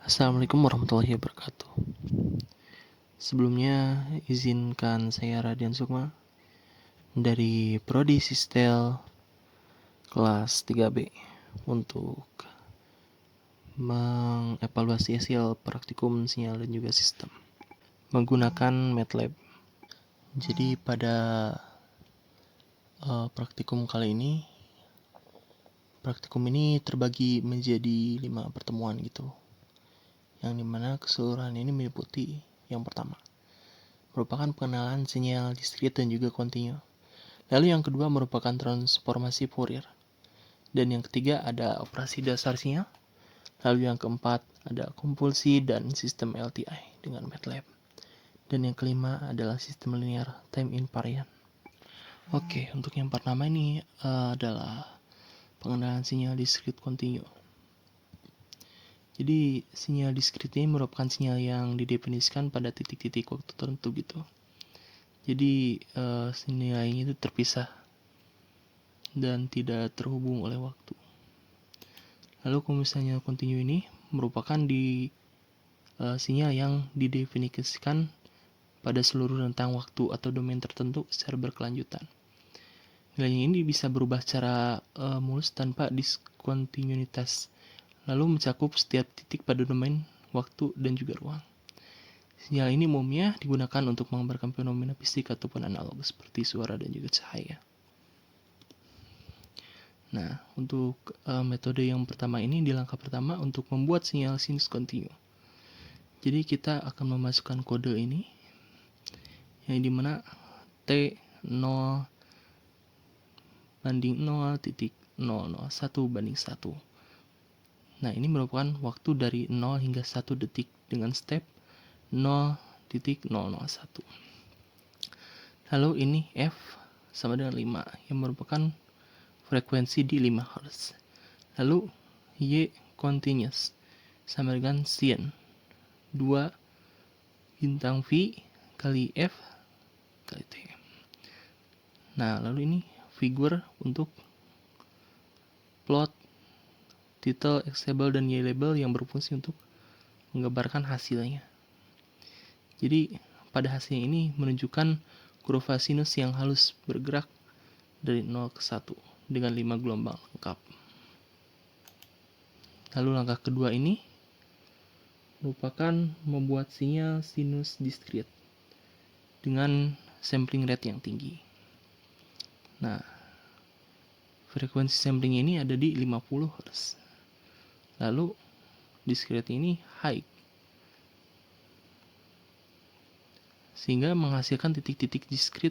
Assalamualaikum warahmatullahi wabarakatuh. Sebelumnya, izinkan saya Radian Sukma dari Prodi Sistel kelas 3B untuk mengevaluasi hasil praktikum sinyal dan juga sistem menggunakan MATLAB. Jadi pada praktikum kali ini, terbagi menjadi 5 pertemuan gitu, yang dimana keseluruhan ini meliputi yang pertama merupakan pengenalan sinyal diskrit dan juga kontinu. Lalu yang kedua merupakan transformasi Fourier. Dan yang ketiga ada operasi dasar sinyal. Lalu yang keempat ada kompulsi dan sistem LTI dengan MATLAB. Dan yang kelima adalah sistem linear time invariant. Oke, untuk yang pertama ini adalah pengenalan sinyal diskrit kontinu. Jadi sinyal diskrit ini merupakan sinyal yang didefinisikan pada titik-titik waktu tertentu gitu. Jadi nilainya itu terpisah dan tidak terhubung oleh waktu. Lalu kalau misalnya kontinu ini merupakan sinyal yang didefinisikan pada seluruh rentang waktu atau domain tertentu secara berkelanjutan. Nilainya ini bisa berubah secara mulus tanpa diskontinuitas, lalu mencakup setiap titik pada domain waktu dan juga ruang. Sinyal ini umumnya digunakan untuk menggambarkan fenomena fisik ataupun analog seperti suara dan juga cahaya. Nah, untuk metode yang pertama ini di langkah pertama untuk membuat sinyal sinus kontinu. Jadi kita akan memasukkan kode ini yang dimana T0 banding 0.001 banding 1. Nah, ini merupakan waktu dari 0 hingga 1 detik dengan step 0.001. Lalu ini F sama dengan 5 yang merupakan frekuensi di 5 Hz. Lalu Y continuous sama dengan sin 2 bintang V kali F kali T. Nah, lalu ini figur untuk plot title, X label, dan Y label yang berfungsi untuk menggambarkan hasilnya. Jadi pada hasilnya ini menunjukkan kurva sinus yang halus bergerak dari 0 ke 1 dengan 5 gelombang lengkap. Lalu langkah kedua ini merupakan membuat sinyal sinus diskrit dengan sampling rate yang tinggi. Nah, frekuensi sampling ini ada di 50 Hz. Lalu diskrit ini high, sehingga menghasilkan titik-titik diskrit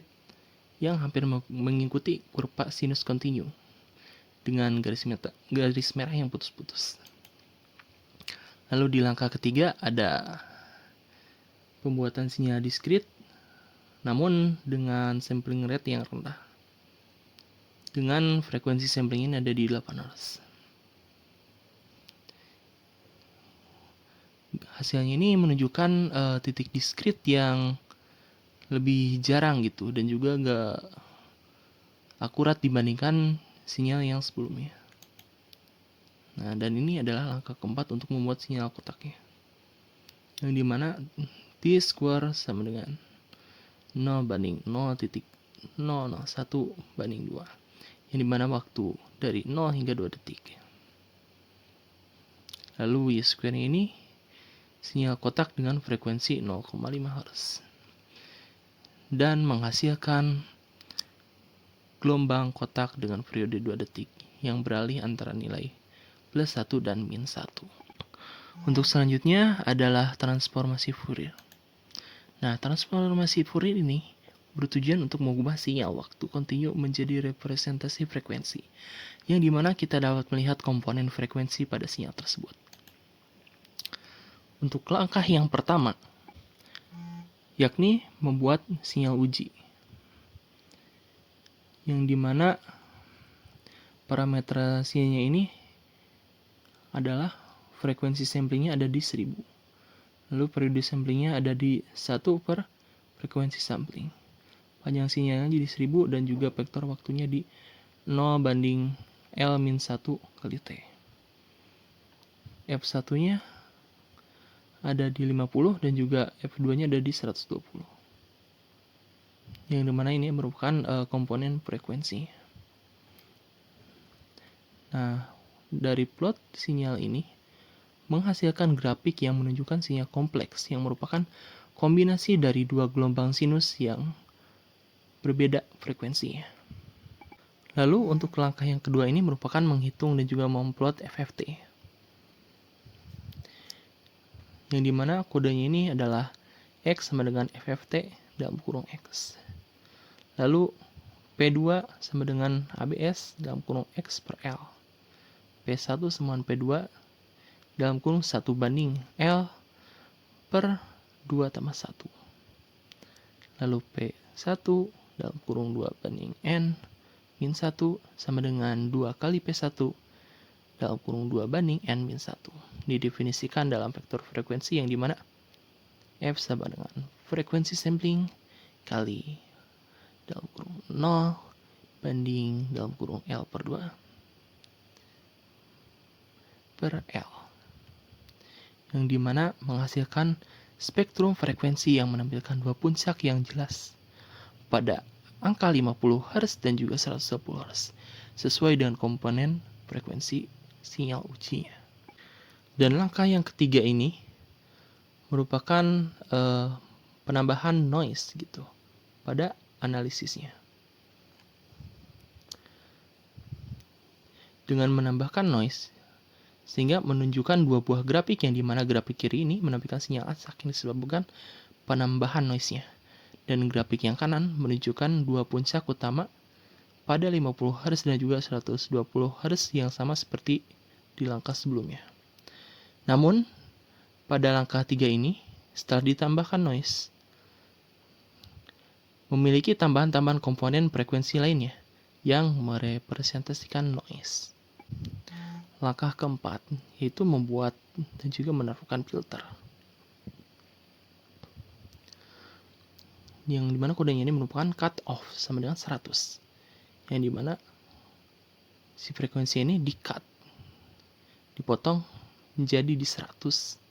yang hampir mengikuti kurva sinus kontinu dengan garis merah yang putus-putus. Lalu di langkah ketiga ada pembuatan sinyal diskrit namun dengan sampling rate yang rendah. Dengan frekuensi sampling ini ada di 8 Hz. Hasilnya ini menunjukkan titik diskrit yang lebih jarang gitu dan juga gak akurat dibandingkan sinyal yang sebelumnya. Nah, dan ini adalah langkah keempat untuk membuat sinyal kotaknya, yang dimana T-square sama dengan 0 banding 0.001 banding 2, yang dimana waktu dari 0 hingga 2 detik. Lalu Y-square ini sinyal kotak dengan frekuensi 0,5 Hz dan menghasilkan gelombang kotak dengan periode 2 detik yang beralih antara nilai plus 1 dan min 1. Untuk selanjutnya adalah transformasi Fourier. Nah, transformasi Fourier ini bertujuan untuk mengubah sinyal waktu kontinu menjadi representasi frekuensi, yang dimana kita dapat melihat komponen frekuensi pada sinyal tersebut. Untuk langkah yang pertama, yakni membuat sinyal uji, yang dimana parameter sinyalnya ini adalah frekuensi samplingnya ada di 1000. Lalu periode samplingnya ada di 1 per frekuensi sampling. Panjang sinyalnya jadi 1000 dan juga vektor waktunya di 0 banding L min 1 kali T. F1-nya ada di 50 dan juga F2-nya ada di 120. Yang dimana ini merupakan komponen frekuensi. Nah, dari plot sinyal ini menghasilkan grafik yang menunjukkan sinyal kompleks yang merupakan kombinasi dari dua gelombang sinus yang berbeda frekuensinya. Lalu untuk langkah yang kedua ini merupakan menghitung dan juga memplot FFT. Yang dimana kodenya ini adalah X sama dengan FFT dalam kurung X. Lalu P2 sama dengan ABS dalam kurung X per L. P1 sama dengan P2 dalam kurung 1 banding L per 2 tambah 1. Lalu P1 dalam kurung 2 banding N min 1 sama dengan 2 kali P1 dalam kurung 2 banding N min 1. Didefinisikan dalam vektor frekuensi yang dimana F sama dengan frekuensi sampling kali dalam kurung 0 banding dalam kurung L per 2 per L. Yang dimana menghasilkan spektrum frekuensi yang menampilkan dua puncak yang jelas pada angka 50 Hz dan juga 110 Hz sesuai dengan komponen frekuensi sinyal ujinya. Dan langkah yang ketiga ini merupakan penambahan noise gitu pada analisisnya. Dengan menambahkan noise sehingga menunjukkan dua buah grafik yang dimana grafik kiri ini menampilkan sinyal acak yang disebabkan penambahan noise-nya. Dan grafik yang kanan menunjukkan dua puncak utama pada 50 Hz dan juga 120 Hz yang sama seperti di langkah sebelumnya. Namun, pada langkah 3 ini, setelah ditambahkan noise, memiliki tambahan-tambahan komponen frekuensi lainnya yang merepresentasikan noise. Langkah keempat, yaitu membuat dan juga menaruhkan filter. Yang dimana kodenya ini merupakan cut off sama dengan 100. Yang dimana si frekuensi ini di-cut, dipotong menjadi di 100.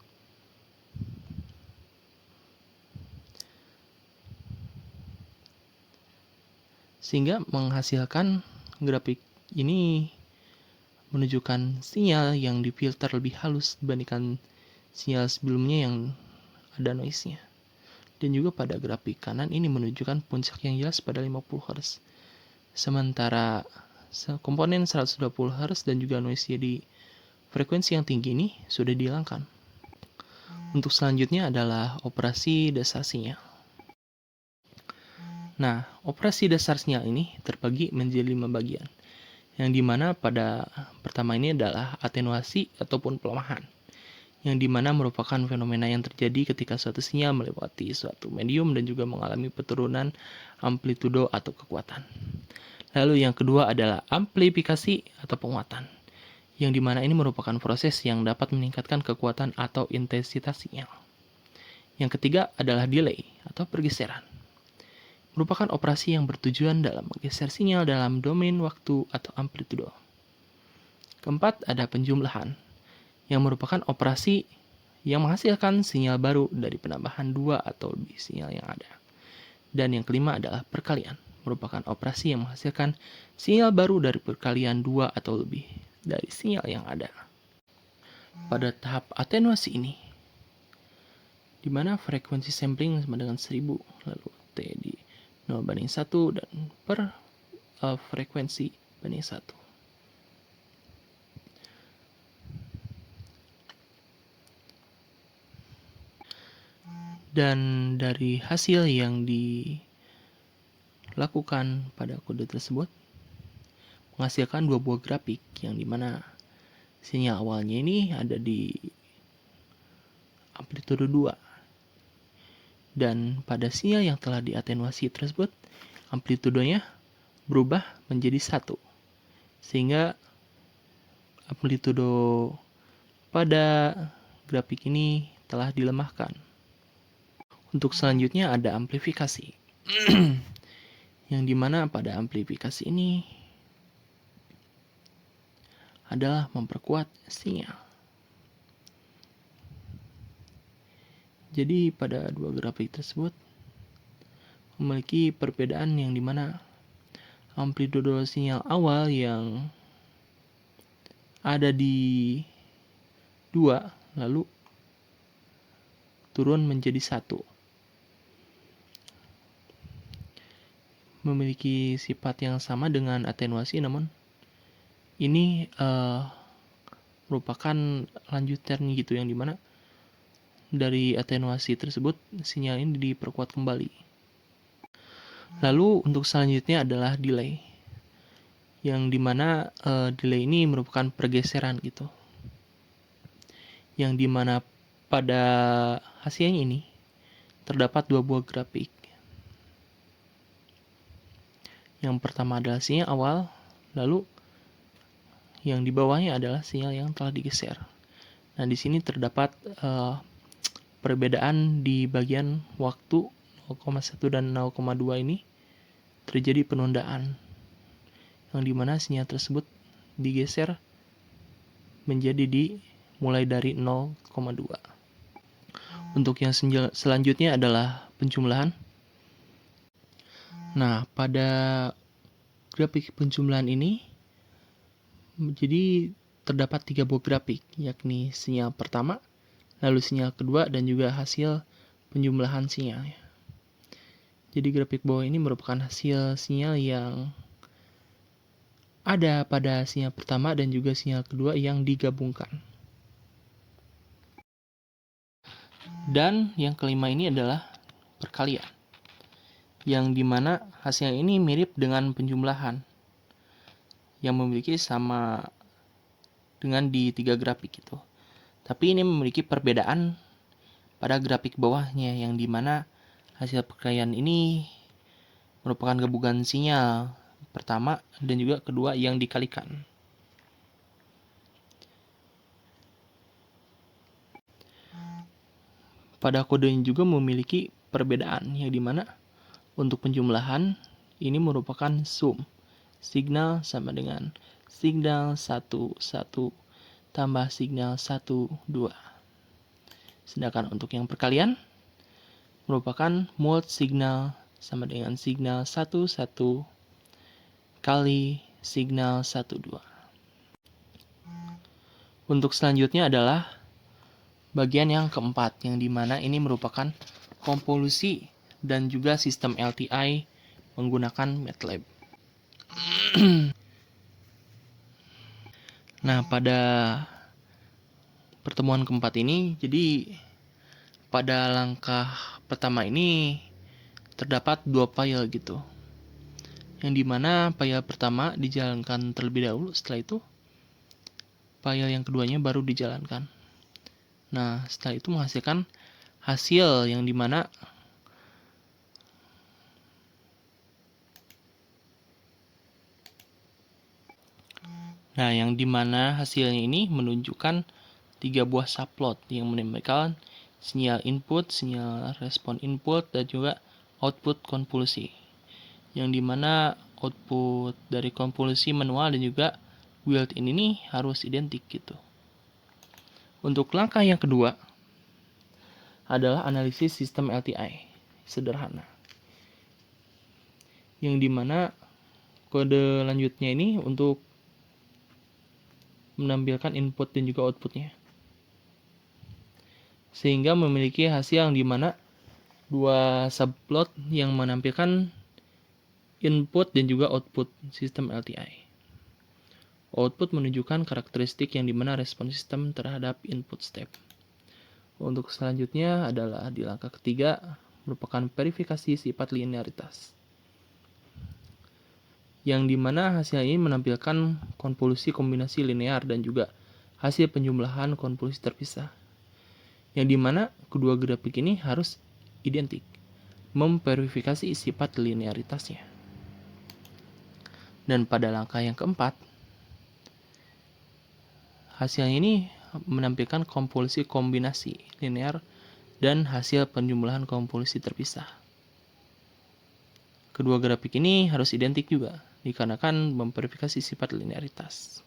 Sehingga menghasilkan grafik ini menunjukkan sinyal yang difilter lebih halus dibandingkan sinyal sebelumnya yang ada noise-nya. Dan juga pada grafik kanan ini menunjukkan puncak yang jelas pada 50 Hz. Sementara komponen 120 Hz dan juga noise-nya di frekuensi yang tinggi ini sudah dihilangkan. Untuk selanjutnya adalah operasi dasar sinyal. Nah, operasi dasar sinyal ini terbagi menjadi 5 bagian. Yang dimana pada pertama ini adalah atenuasi ataupun pelemahan, yang dimana merupakan fenomena yang terjadi ketika suatu sinyal melewati suatu medium dan juga mengalami penurunan amplitudo atau kekuatan. Lalu yang kedua adalah amplifikasi atau penguatan, yang dimana ini merupakan proses yang dapat meningkatkan kekuatan atau intensitas sinyal. Yang ketiga adalah delay atau pergeseran, merupakan operasi yang bertujuan dalam menggeser sinyal dalam domain waktu atau amplitudo. Keempat, ada penjumlahan, yang merupakan operasi yang menghasilkan sinyal baru dari penambahan dua atau lebih sinyal yang ada. Dan yang kelima adalah perkalian, merupakan operasi yang menghasilkan sinyal baru dari perkalian dua atau lebih dari sinyal yang ada. Pada tahap atenuasi ini, di mana frekuensi sampling sama dengan 1000, lalu T di 0/1 dan per frekuensi banding 1. Dan dari hasil yang dilakukan pada kode tersebut menghasilkan dua buah grafik yang dimana sinyal awalnya ini ada di amplitudo 2. Dan pada sinyal yang telah diatenuasi tersebut, amplitudonya berubah menjadi 1. Sehingga amplitudo pada grafik ini telah dilemahkan. Untuk selanjutnya ada amplifikasi. Yang dimana pada amplifikasi ini adalah memperkuat sinyal. Jadi pada dua grafik tersebut memiliki perbedaan yang dimana amplitudo sinyal awal yang ada di 2 lalu turun menjadi 1. Memiliki sifat yang sama dengan atenuasi, namun ini merupakan lanjutan gitu, yang dimana dari atenuasi tersebut sinyal ini diperkuat kembali. Lalu untuk selanjutnya adalah delay, yang dimana delay ini merupakan pergeseran gitu, yang dimana pada hasilnya ini terdapat dua buah grafik. Yang pertama adalah sinyal awal, lalu yang di bawahnya adalah sinyal yang telah digeser. Nah, di sini terdapat perbedaan di bagian waktu 0,1 dan 0,2 ini terjadi penundaan, yang dimana sinyal tersebut digeser menjadi mulai dari 0,2. Untuk yang selanjutnya adalah penjumlahan. Nah, pada grafik penjumlahan ini jadi terdapat 3 buah grafik, yakni sinyal pertama, lalu sinyal kedua, dan juga hasil penjumlahan sinyal. Jadi grafik bawah ini merupakan hasil sinyal yang ada pada sinyal pertama dan juga sinyal kedua yang digabungkan. Dan yang kelima ini adalah perkalian, yang dimana hasilnya ini mirip dengan penjumlahan, yang memiliki sama dengan di 3 grafik itu. Tapi ini memiliki perbedaan pada grafik bawahnya, yang dimana hasil perkalian ini merupakan gabungan sinyal pertama dan juga kedua yang dikalikan. Pada kode ini juga memiliki perbedaan, yang dimana untuk penjumlahan ini merupakan sum. Signal sama dengan signal 1, 1 tambah signal 1, 2. Sedangkan untuk yang perkalian merupakan mode signal sama dengan signal 1, 1 kali signal 1, 2. Untuk selanjutnya adalah bagian yang keempat, yang dimana ini merupakan konvolusi dan juga sistem LTI menggunakan MATLAB. Nah, pada pertemuan keempat ini, jadi pada langkah pertama ini terdapat 2 file gitu, yang dimana file pertama dijalankan terlebih dahulu, setelah itu file yang keduanya baru dijalankan. Nah, setelah itu menghasilkan hasil yang dimana hasilnya ini menunjukkan 3 buah subplot yang menempelkan sinyal input, sinyal respon input, dan juga output konvolusi, yang dimana output dari konvolusi manual dan juga built-in ini harus identik gitu. Untuk langkah yang kedua adalah analisis sistem LTI sederhana, yang dimana kode lanjutnya ini untuk menampilkan input dan juga outputnya, sehingga memiliki hasil yang dimana 2 subplot yang menampilkan input dan juga output sistem LTI. Output menunjukkan karakteristik yang dimana respon sistem terhadap input step. Untuk selanjutnya adalah di langkah ketiga merupakan verifikasi sifat linearitas, yang dimana hasil ini menampilkan konvolusi kombinasi linear dan juga hasil penjumlahan konvolusi terpisah, yang dimana kedua grafik ini harus identik, memverifikasi sifat linearitasnya. Dan pada langkah yang keempat, hasilnya ini menampilkan konvolusi kombinasi linear dan hasil penjumlahan konvolusi terpisah. Kedua grafik ini harus identik juga, dikarenakan memverifikasi sifat linearitas.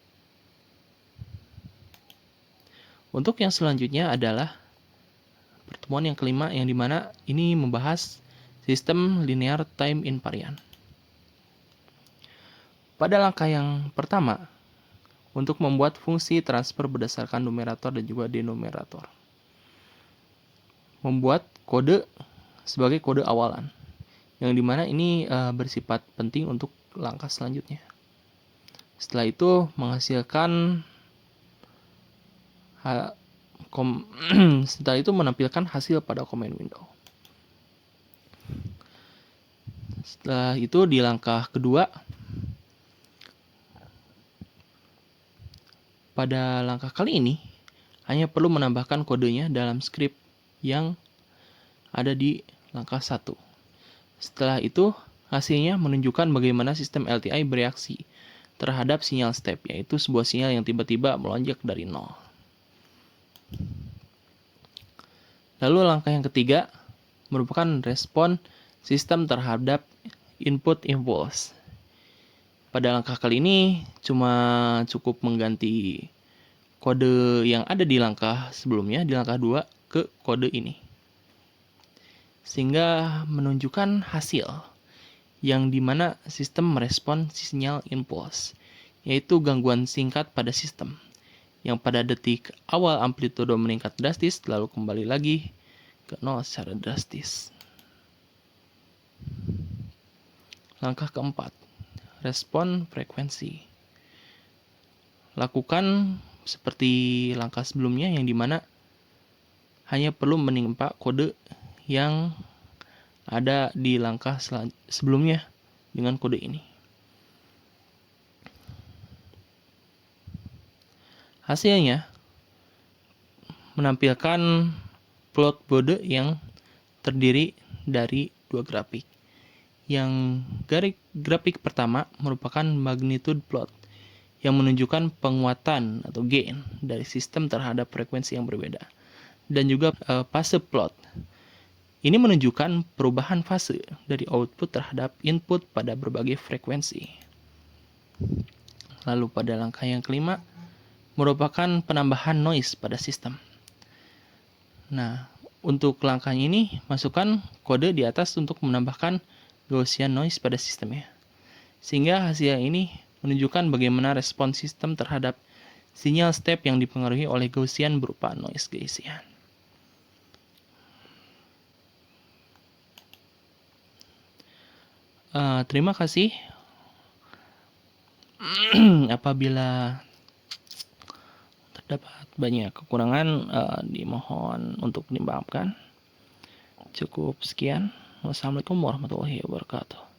Untuk yang selanjutnya adalah pertemuan yang kelima yang dimana ini membahas sistem linear time invariant. Pada langkah yang pertama, untuk membuat fungsi transfer berdasarkan numerator dan juga denominator. Membuat kode sebagai kode awalan, yang dimana ini bersifat penting untuk langkah selanjutnya. Setelah itu menghasilkan setelah itu menampilkan hasil pada command window. Setelah itu di langkah kedua, pada langkah kali ini hanya perlu menambahkan kodenya dalam script yang ada di langkah 1. Setelah itu hasilnya menunjukkan bagaimana sistem LTI bereaksi terhadap sinyal step, yaitu sebuah sinyal yang tiba-tiba melonjak dari 0. Lalu langkah yang ketiga merupakan respon sistem terhadap input impulse. Pada langkah kali ini cuma cukup mengganti kode yang ada di langkah sebelumnya, di langkah 2 ke kode ini. Sehingga menunjukkan hasil yang dimana sistem merespon sinyal impulse, yaitu gangguan singkat pada sistem, yang pada detik awal amplitudo meningkat drastis, lalu kembali lagi ke 0 secara drastis. Langkah keempat, respon frekuensi. Lakukan seperti langkah sebelumnya yang dimana hanya perlu menimpa kode yang ada di langkah sebelumnya dengan kode ini. Hasilnya menampilkan plot bode yang terdiri dari 2 grafik. Yang grafik pertama merupakan magnitude plot yang menunjukkan penguatan atau gain dari sistem terhadap frekuensi yang berbeda. Dan juga fase plot. Ini menunjukkan perubahan fase dari output terhadap input pada berbagai frekuensi. Lalu pada langkah yang kelima merupakan penambahan noise pada sistem. Nah, untuk langkah ini masukkan kode di atas untuk menambahkan Gaussian noise pada sistemnya. Sehingga hasil ini menunjukkan bagaimana respon sistem terhadap sinyal step yang dipengaruhi oleh Gaussian berupa noise Gaussian. Terima kasih. Apabila terdapat banyak kekurangan, dimohon untuk dimaafkan. Cukup sekian. Wassalamualaikum warahmatullahi wabarakatuh.